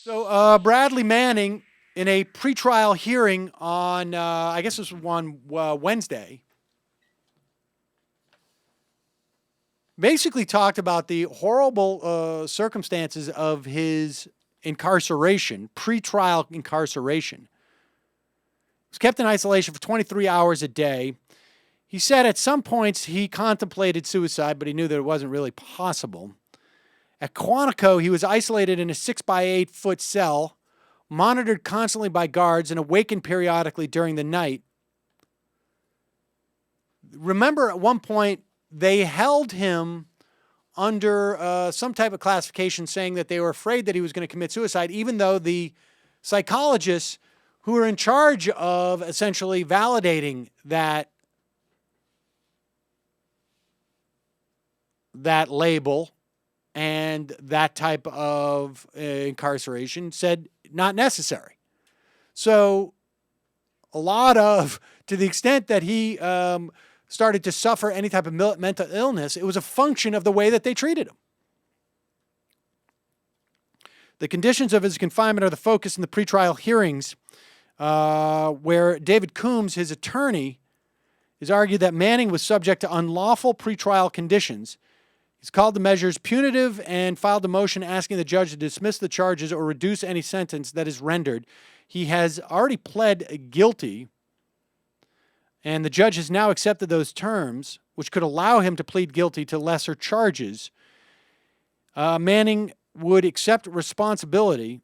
So Bradley Manning, in a pretrial hearing on, I guess this was on Wednesday, basically talked about the horrible circumstances of his incarceration, pretrial incarceration. He was kept in isolation for 23 hours a day. He said at some points he contemplated suicide, but he knew that it wasn't really possible. At Quantico, he was isolated in a 6 by 8 foot cell, monitored constantly by guards, and awakened periodically during the night. Remember, at one point, they held him under some type of classification saying that they were afraid that he was going to commit suicide, even though the psychologists who were in charge of essentially validating that label and that type of incarceration said not necessary. So a lot of, to the extent that he started to suffer any type of mental illness, it was a function of the way that they treated him. The conditions of his confinement are the focus in the pretrial hearings, where David Coombs, his attorney, has argued that Manning was subject to unlawful pretrial conditions. He's called the measures punitive and filed a motion asking the judge to dismiss the charges or reduce any sentence that is rendered. He has already pled guilty, and the judge has now accepted those terms, which could allow him to plead guilty to lesser charges. Manning would accept responsibility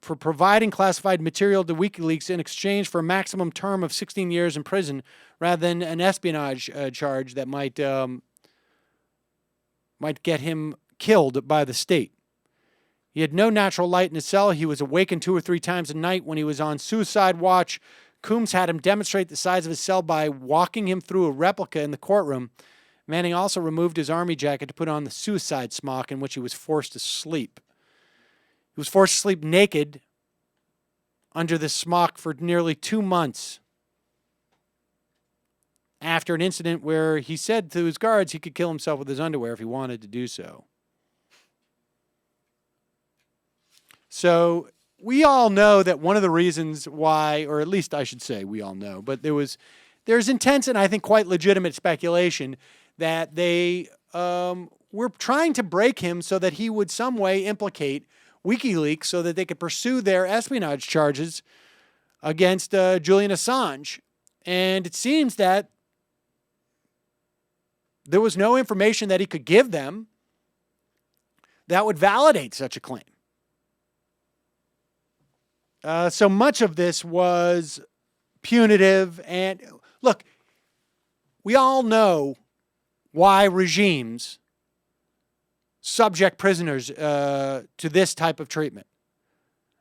for providing classified material to Wikileaks in exchange for a maximum term of 16 years in prison, rather than an espionage charge that might get him killed by the state. He had no natural light in his cell. He was awakened 2 or 3 times a night when he was on suicide watch. Coombs had him demonstrate the size of his cell by walking him through a replica in the courtroom. Manning also removed his army jacket to put on the suicide smock in which he was forced to sleep. He was forced to sleep naked under this smock for nearly 2 months after an incident where he said to his guards he could kill himself with his underwear if he wanted to do so. So we all know that one of the reasons why, or at least I should say we all know, but there's intense and I think quite legitimate speculation that they were trying to break him so that he would some way implicate WikiLeaks so that they could pursue their espionage charges against Julian Assange. And it seems that there was no information that he could give them that would validate such a claim. So much of this was punitive. And look, we all know why regimes subject prisoners to this type of treatment.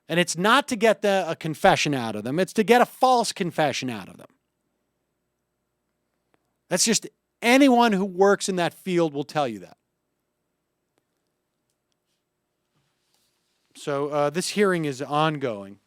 And it's not to get a confession out of them. It's to get a false confession out of them. That's just anyone who works in that field will tell you that. So this hearing is ongoing.